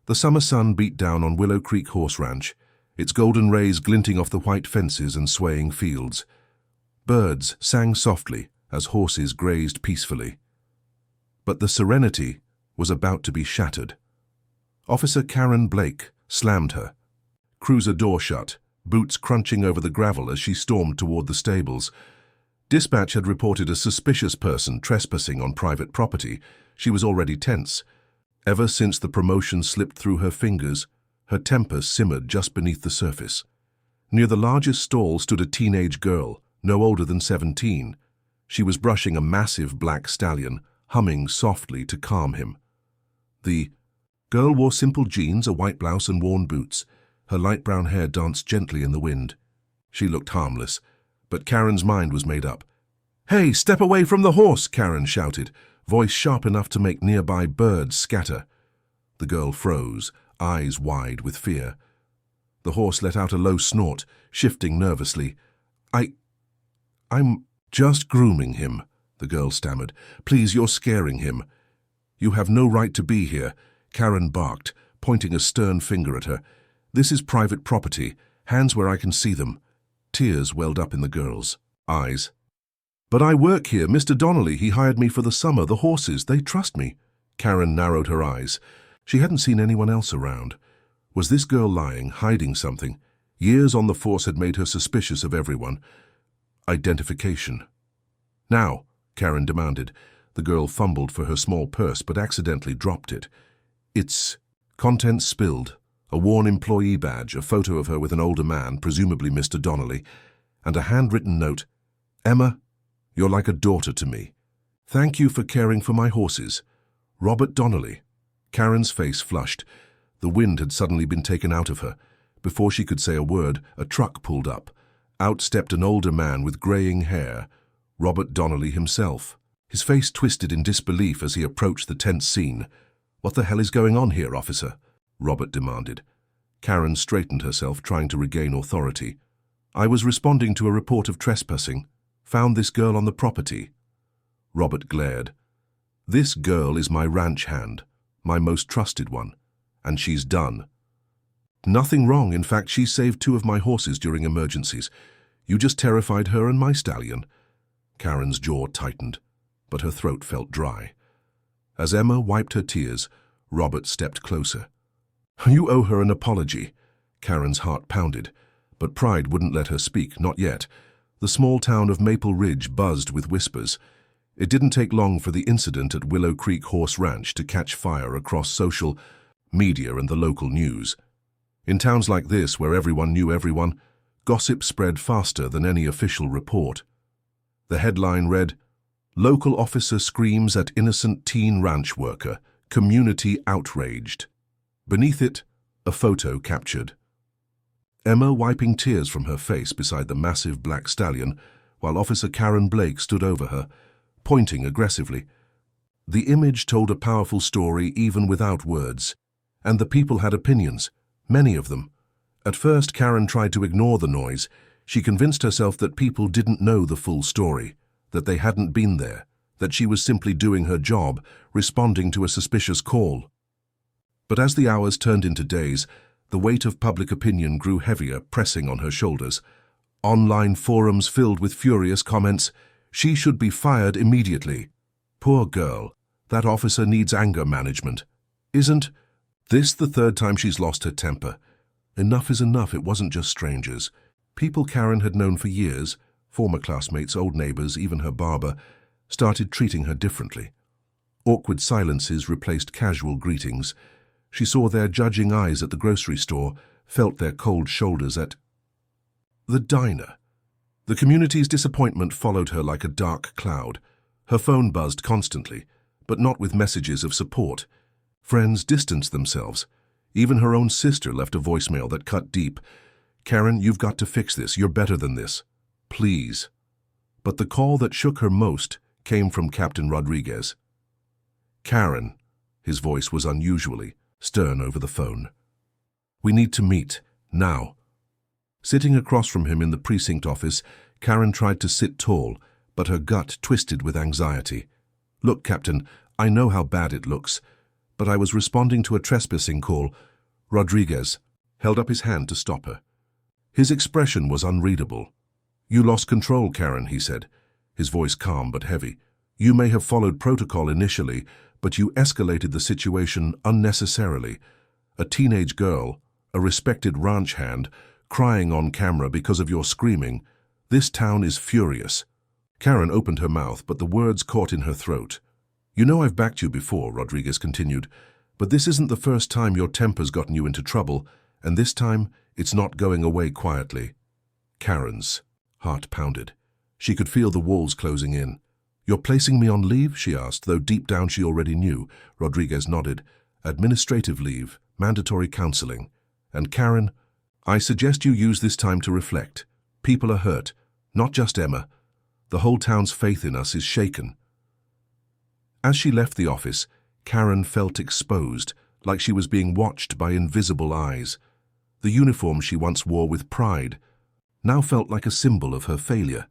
The summer sun beat down on Willow Creek Horse Ranch, its golden rays glinting off the white fences and swaying fields. Birds sang softly as horses grazed peacefully. But the serenity was about to be shattered. Officer Karen Blake slammed her cruiser door shut, boots crunching over the gravel as she stormed toward the stables. Dispatch had reported a suspicious person trespassing on private property. She was already tense. Ever since the promotion slipped through her fingers, her temper simmered just beneath the surface. Near the largest stall stood a teenage girl, no older than 17. She was brushing a massive black stallion, humming softly to calm him. The girl wore simple jeans, a white blouse, and worn boots. Her light brown hair danced gently in the wind. She looked harmless, but Karen's mind was made up. "Hey, step away from the horse!" Karen shouted, voice sharp enough to make nearby birds scatter. The girl froze, eyes wide with fear. The horse let out a low snort, shifting nervously. I'm just grooming him," the girl stammered. "Please, you're scaring him." "You have no right to be here," Karen barked, pointing a stern finger at her. "This is private property. Hands where I can see them." Tears welled up in the girl's eyes. "But I work here. Mr. Donnelly, he hired me for the summer. The horses, they trust me." Karen narrowed her eyes. She hadn't seen anyone else around. Was this girl lying, hiding something? Years on the force had made her suspicious of everyone. Identification. "Now," Karen demanded. The girl fumbled for her small purse but accidentally dropped it. Its contents spilled. A worn employee badge, a photo of her with an older man, presumably Mr. Donnelly, and a handwritten note. "Emma, you're like a daughter to me. Thank you for caring for my horses. Robert Donnelly." Karen's face flushed. The wind had suddenly been taken out of her. Before she could say a word, a truck pulled up. Out stepped an older man with graying hair, Robert Donnelly himself. His face twisted in disbelief as he approached the tense scene. "What the hell is going on here, officer?" Robert demanded. Karen straightened herself, trying to regain authority. "I was responding to a report of trespassing. Found this girl on the property." Robert glared. "This girl is my ranch hand, my most trusted one, and she's done. Nothing wrong. In fact, she saved 2 of my horses during emergencies. You just terrified her and my stallion." Karen's jaw tightened, but her throat felt dry. As Emma wiped her tears, Robert stepped closer. "You owe her an apology." Karen's heart pounded, but pride wouldn't let her speak, not yet. The small town of Maple Ridge buzzed with whispers. It didn't take long for the incident at Willow Creek Horse Ranch to catch fire across social media and the local news. In towns like this, where everyone knew everyone, gossip spread faster than any official report. The headline read, "Local officer screams at innocent teen ranch worker, community outraged." Beneath it, a photo captured Emma wiping tears from her face beside the massive black stallion, while Officer Karen Blake stood over her, pointing aggressively. The image told a powerful story even without words, and the people had opinions, many of them. At first, Karen tried to ignore the noise. She convinced herself that people didn't know the full story, that they hadn't been there, that she was simply doing her job, responding to a suspicious call. But as the hours turned into days, the weight of public opinion grew heavier, pressing on her shoulders. Online forums filled with furious comments. "She should be fired immediately. Poor girl. That officer needs anger management. Isn't this the 3rd time she's lost her temper? Enough is enough." It wasn't just strangers. People Karen had known for years, former classmates, old neighbors, even her barber, started treating her differently. Awkward silences replaced casual greetings. She saw their judging eyes at the grocery store, felt their cold shoulders at the diner. The community's disappointment followed her like a dark cloud. Her phone buzzed constantly, but not with messages of support. Friends distanced themselves. Even her own sister left a voicemail that cut deep. "Karen, you've got to fix this. You're better than this. Please." But the call that shook her most came from Captain Rodriguez. "Karen," his voice was unusually stern over the phone. "We need to meet, now." Sitting across from him in the precinct office, Karen tried to sit tall, but her gut twisted with anxiety. "Look, Captain, I know how bad it looks, But I was responding to a trespassing call. Rodriguez held up his hand to stop her. His expression was unreadable. You lost control, Karen, he said, his voice calm but heavy. You may have followed protocol initially, but you escalated the situation unnecessarily. A teenage girl, a respected ranch hand, crying on camera because of your screaming. This town is furious. Karen opened her mouth, but the words caught in her throat. You know I've backed you before, Rodriguez continued, but this isn't the first time your temper's gotten you into trouble, and this time it's not going away quietly. Karen's heart pounded. She could feel the walls closing in. You're placing me on leave? She asked, though deep down she already knew. Rodriguez nodded. Administrative leave, mandatory counseling. And Karen, I suggest you use this time to reflect. People are hurt, not just Emma. The whole town's faith in us is shaken. As she left the office, Karen felt exposed, like she was being watched by invisible eyes. The uniform she once wore with pride now felt like a symbol of her failure.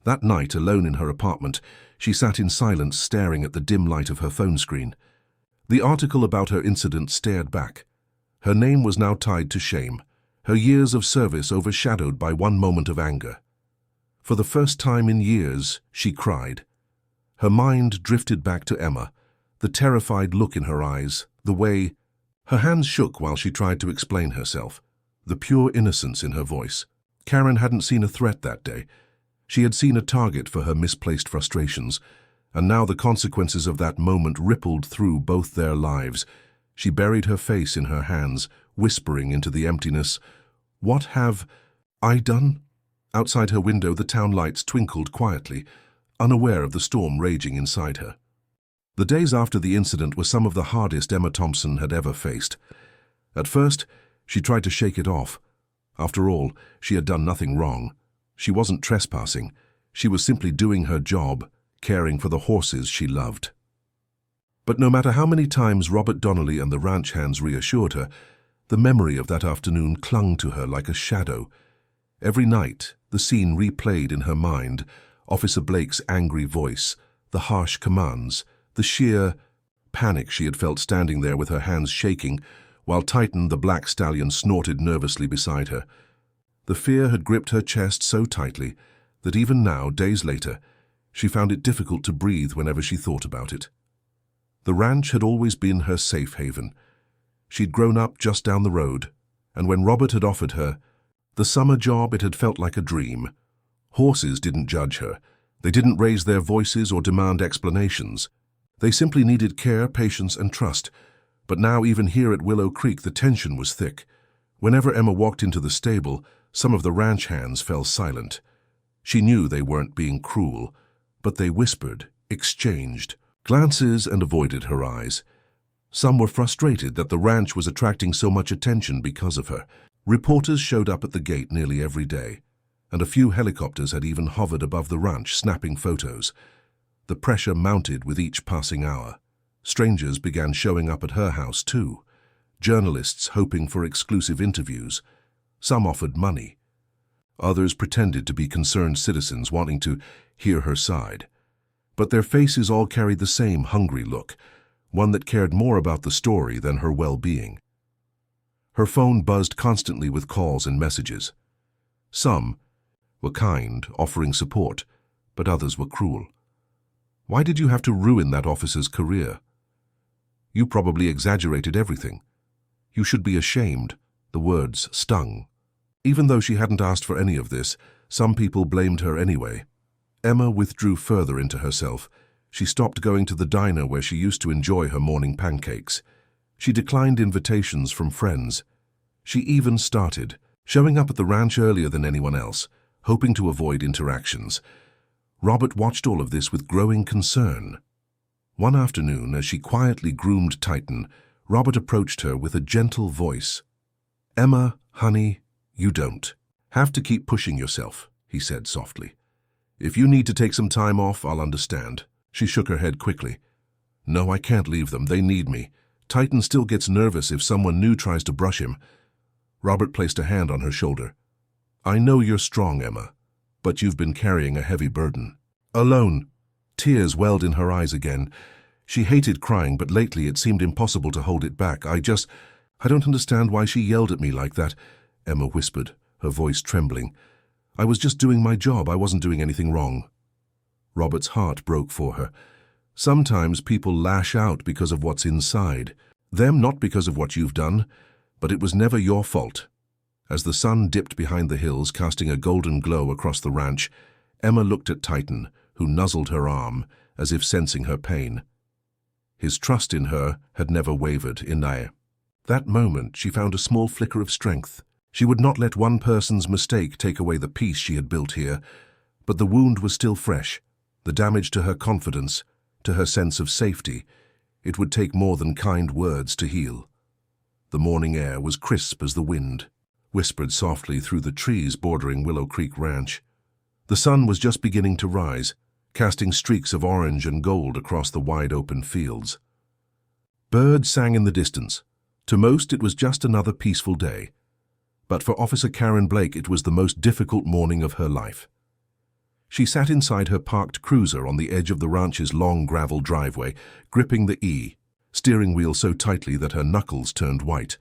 That night, alone in her apartment, she sat in silence staring at the dim light of her phone screen. The article about her incident stared back. Her name was now tied to shame, her years of service overshadowed by one moment of anger. For the first time in years, she cried. Her mind drifted back to Emma, the terrified look in her eyes, the way her hands shook while she tried to explain herself, the pure innocence in her voice. Karen hadn't seen a threat that day. She had seen a target for her misplaced frustrations, and now the consequences of that moment rippled through both their lives. She buried her face in her hands, whispering into the emptiness, What have I done? Outside her window, the town lights twinkled quietly, unaware of the storm raging inside her. The days after the incident were some of the hardest Emma Thompson had ever faced. At first, she tried to shake it off. After all, she had done nothing wrong. She wasn't trespassing. She was simply doing her job, caring for the horses she loved. But no matter how many times Robert Donnelly and the ranch hands reassured her, the memory of that afternoon clung to her like a shadow. Every night, the scene replayed in her mind, Officer Blake's angry voice, the harsh commands, the sheer panic she had felt standing there with her hands shaking, while Titan, the black stallion, snorted nervously beside her. The fear had gripped her chest so tightly that even now, days later, she found it difficult to breathe whenever she thought about it. The ranch had always been her safe haven. She'd grown up just down the road, and when Robert had offered her the summer job, it had felt like a dream. Horses didn't judge her. They didn't raise their voices or demand explanations. They simply needed care, patience, and trust. But now, even here at Willow Creek, the tension was thick. Whenever Emma walked into the stable, some of the ranch hands fell silent. She knew they weren't being cruel, but they whispered, exchanged glances, and avoided her eyes. Some were frustrated that the ranch was attracting so much attention because of her. Reporters showed up at the gate nearly every day, and a few helicopters had even hovered above the ranch, snapping photos. The pressure mounted with each passing hour. Strangers began showing up at her house too, journalists hoping for exclusive interviews. Some offered money. Others pretended to be concerned citizens wanting to hear her side. But their faces all carried the same hungry look, one that cared more about the story than her well-being. Her phone buzzed constantly with calls and messages. Some were kind, offering support, but others were cruel. Why did you have to ruin that officer's career? You probably exaggerated everything. You should be ashamed. The words stung. Even though she hadn't asked for any of this, some people blamed her anyway. Emma withdrew further into herself. She stopped going to the diner where she used to enjoy her morning pancakes. She declined invitations from friends. She even started showing up at the ranch earlier than anyone else, hoping to avoid interactions. Robert watched all of this with growing concern. One afternoon, as she quietly groomed Titan, Robert approached her with a gentle voice. Emma, honey, you don't have to keep pushing yourself, he said softly. If you need to take some time off, I'll understand. She shook her head quickly. No, I can't leave them. They need me. Titan still gets nervous if someone new tries to brush him. Robert placed a hand on her shoulder. I know you're strong, Emma, but you've been carrying a heavy burden. Alone. Tears welled in her eyes again. She hated crying, but lately it seemed impossible to hold it back. I don't understand why she yelled at me like that, Emma whispered, her voice trembling. I was just doing my job. I wasn't doing anything wrong. Robert's heart broke for her. Sometimes people lash out because of what's inside. Them not because of what you've done, but it was never your fault. As the sun dipped behind the hills, casting a golden glow across the ranch, Emma looked at Titan, who nuzzled her arm, as if sensing her pain. His trust in her had never wavered. In that moment, she found a small flicker of strength. She would not let one person's mistake take away the peace she had built here, but the wound was still fresh, the damage to her confidence, to her sense of safety. It would take more than kind words to heal. The morning air was crisp as the wind, whispered softly through the trees bordering Willow Creek Ranch. The sun was just beginning to rise, casting streaks of orange and gold across the wide-open fields. Birds sang in the distance. To most, it was just another peaceful day. But for Officer Karen Blake, it was the most difficult morning of her life. She sat inside her parked cruiser on the edge of the ranch's long gravel driveway, gripping the steering wheel so tightly that her knuckles turned white.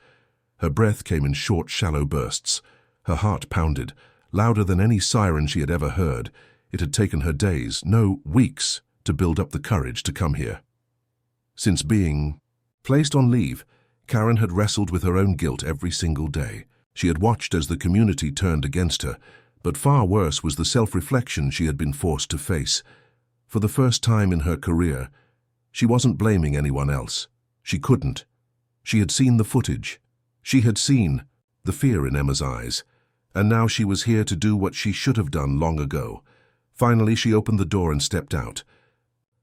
Her breath came in short, shallow bursts. Her heart pounded, louder than any siren she had ever heard. It had taken her days, no, weeks, to build up the courage to come here. Since being placed on leave, Karen had wrestled with her own guilt every single day. She had watched as the community turned against her, but far worse was the self-reflection she had been forced to face. For the first time in her career, she wasn't blaming anyone else. She couldn't. She had seen the footage. She had seen the fear in Emma's eyes, and now she was here to do what she should have done long ago. Finally, she opened the door and stepped out.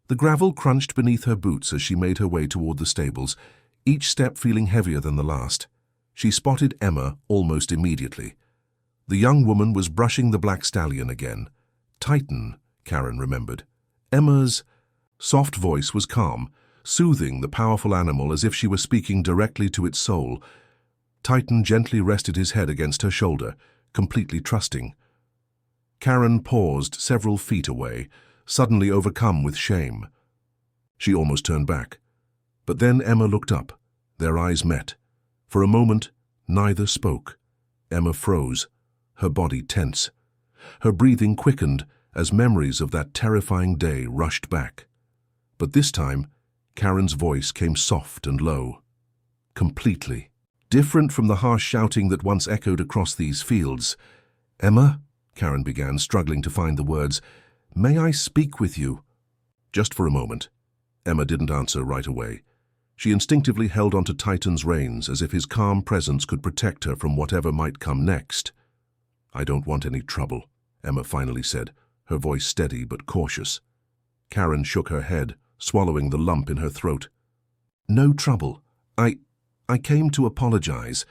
The gravel crunched beneath her boots as she made her way toward the stables, each step feeling heavier than the last. She spotted Emma almost immediately. The young woman was brushing the black stallion again. Titan, Karen remembered. Emma's soft voice was calm, soothing the powerful animal as if she were speaking directly to its soul. Titan gently rested his head against her shoulder, completely trusting. Karen paused several feet away, suddenly overcome with shame. She almost turned back. But then Emma looked up. Their eyes met. For a moment, neither spoke. Emma froze, her body tense. Her breathing quickened as memories of that terrifying day rushed back. But this time, Karen's voice came soft and low. Completely. Different from the harsh shouting that once echoed across these fields. "Emma," Karen began, struggling to find the words, "may I speak with you?" Just for a moment. Emma didn't answer right away. She instinctively held onto Titan's reins as if his calm presence could protect her from whatever might come next. "I don't want any trouble," Emma finally said, her voice steady but cautious. Karen shook her head, swallowing the lump in her throat. "No trouble. I came to apologize."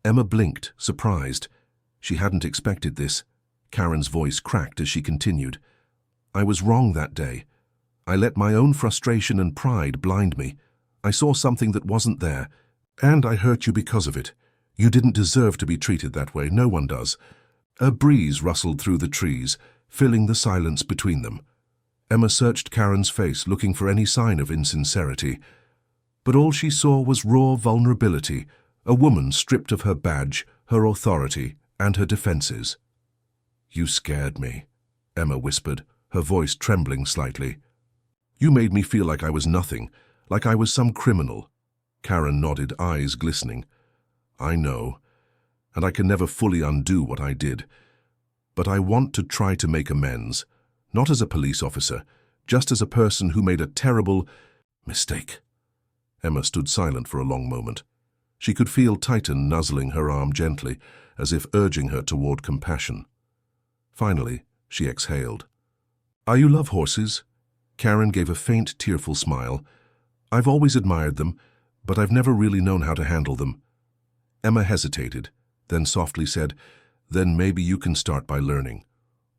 Emma blinked, surprised. She hadn't expected this. Karen's voice cracked as she continued. "I was wrong that day. I let my own frustration and pride blind me. I saw something that wasn't there, and I hurt you because of it. You didn't deserve to be treated that way. No one does." A breeze rustled through the trees, filling the silence between them. Emma searched Karen's face, looking for any sign of insincerity. But all she saw was raw vulnerability, a woman stripped of her badge, her authority, and her defenses. "You scared me," Emma whispered, her voice trembling slightly. "You made me feel like I was nothing, like I was some criminal." Karen nodded, eyes glistening. "I know, and I can never fully undo what I did. But I want to try to make amends, not as a police officer, just as a person who made a terrible mistake." Emma stood silent for a long moment. She could feel Titan nuzzling her arm gently, as if urging her toward compassion. Finally, she exhaled. "You love horses?" Karen gave a faint, tearful smile. "I've always admired them, but I've never really known how to handle them." Emma hesitated, then softly said, "Then maybe you can start by learning.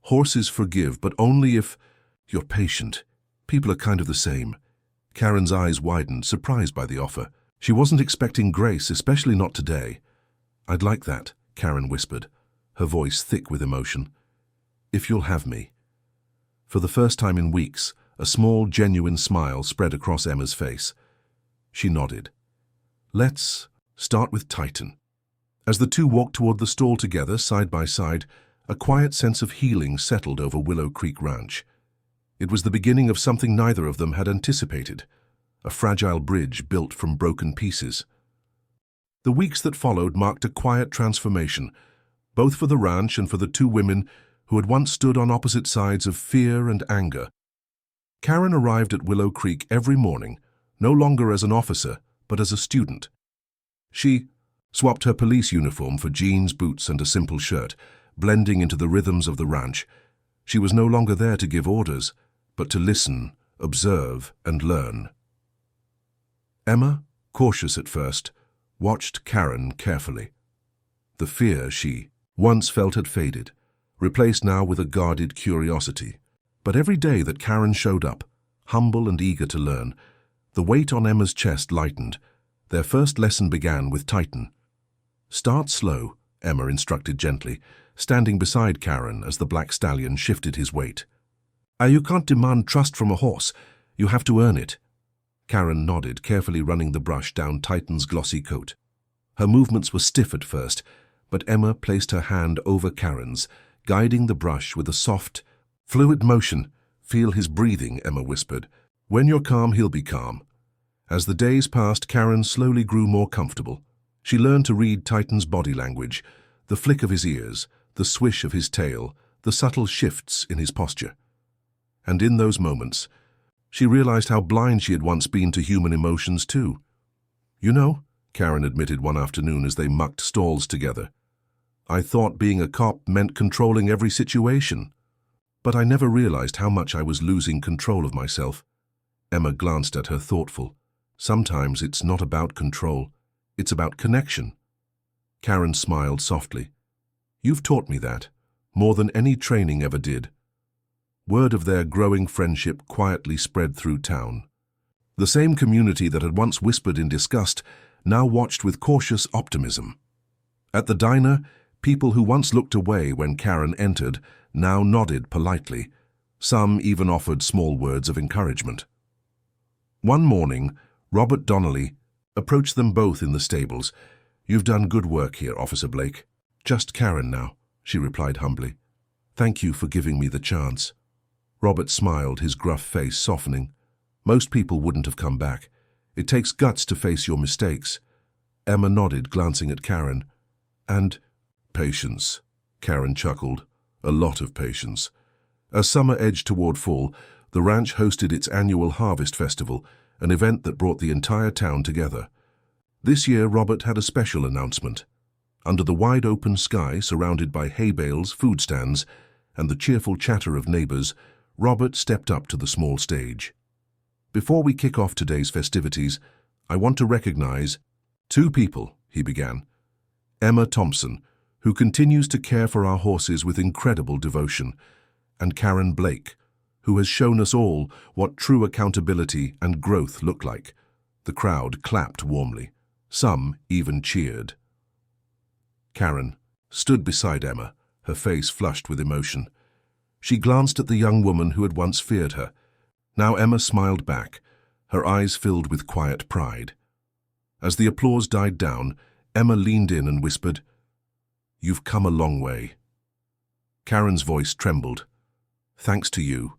Horses forgive, but only if you're patient. People are kind of the same." Karen's eyes widened, surprised by the offer. She wasn't expecting grace, especially not today. "I'd like that," Karen whispered, her voice thick with emotion. "If you'll have me." For the first time in weeks, A small, genuine smile spread across Emma's face. She nodded. Let's start with Titan. As the two walked toward the stall together, side by side, a quiet sense of healing settled over Willow Creek Ranch. It was the beginning of something neither of them had anticipated, a fragile bridge built from broken pieces. The weeks that followed marked a quiet transformation, both for the ranch and for the two women who had once stood on opposite sides of fear and anger. Karen arrived at Willow Creek every morning, no longer as an officer, but as a student. She swapped her police uniform for jeans, boots, and a simple shirt, blending into the rhythms of the ranch. She was no longer there to give orders, but to listen, observe, and learn. Emma, cautious at first, watched Karen carefully. The fear she once felt had faded, replaced now with a guarded curiosity. But every day that Karen showed up, humble and eager to learn, the weight on Emma's chest lightened. Their first lesson began with Titan. Start slow, Emma instructed gently, standing beside Karen as the black stallion shifted his weight. You can't demand trust from a horse. You have to earn it. Karen nodded, carefully running the brush down Titan's glossy coat. Her movements were stiff at first, but Emma placed her hand over Karen's, guiding the brush with a soft, fluid motion. Feel his breathing, Emma whispered. When you're calm, he'll be calm. As the days passed, Karen slowly grew more comfortable. She learned to read Titan's body language, the flick of his ears, the swish of his tail, the subtle shifts in his posture. And in those moments, she realized how blind she had once been to human emotions too. You know, Karen admitted one afternoon as they mucked stalls together, I thought being a cop meant controlling every situation. But I never realized how much I was losing control of myself. Emma glanced at her, thoughtful. Sometimes it's not about control. It's about connection. Karen smiled softly. You've taught me that, more than any training ever did. Word of their growing friendship quietly spread through town. The same community that had once whispered in disgust now watched with cautious optimism. At the diner, people who once looked away when Karen entered now nodded politely. Some even offered small words of encouragement. One morning, Robert Donnelly approached them both in the stables. You've done good work here, Officer Blake. Just Karen now, she replied humbly. Thank you for giving me the chance. Robert smiled, his gruff face softening. Most people wouldn't have come back. It takes guts to face your mistakes. Emma nodded, glancing at Karen. And patience, Karen chuckled. A lot of patience. As summer edged toward fall, the ranch hosted its annual Harvest Festival, an event that brought the entire town together. This year, Robert had a special announcement. Under the wide-open sky, surrounded by hay bales, food stands, and the cheerful chatter of neighbors, Robert stepped up to the small stage. Before we kick off today's festivities, I want to recognize two people, he began. Emma Thompson, who continues to care for our horses with incredible devotion, and Karen Blake, who has shown us all what true accountability and growth look like. The crowd clapped warmly. Some even cheered. Karen stood beside Emma, her face flushed with emotion. She glanced at the young woman who had once feared her. Now Emma smiled back, her eyes filled with quiet pride. As the applause died down, Emma leaned in and whispered, You've come a long way. Karen's voice trembled. Thanks to you.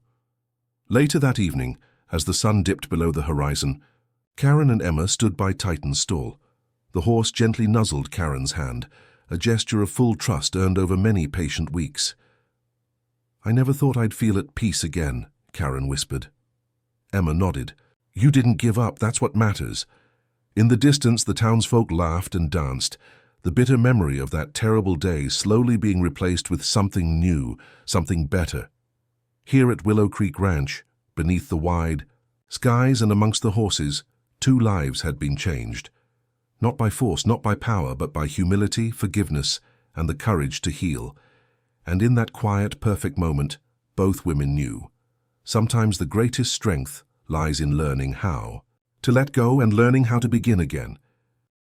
Later that evening, as the sun dipped below the horizon, Karen and Emma stood by Titan's stall. The horse gently nuzzled Karen's hand, a gesture of full trust earned over many patient weeks. I never thought I'd feel at peace again, Karen whispered. Emma nodded. You didn't give up, that's what matters. In the distance, the townsfolk laughed and danced, the bitter memory of that terrible day slowly being replaced with something new, something better. Here at Willow Creek Ranch, beneath the wide skies and amongst the horses, 2 lives had been changed. Not by force, not by power, but by humility, forgiveness, and the courage to heal. And in that quiet, perfect moment, both women knew. Sometimes the greatest strength lies in learning how to let go and learning how to begin again.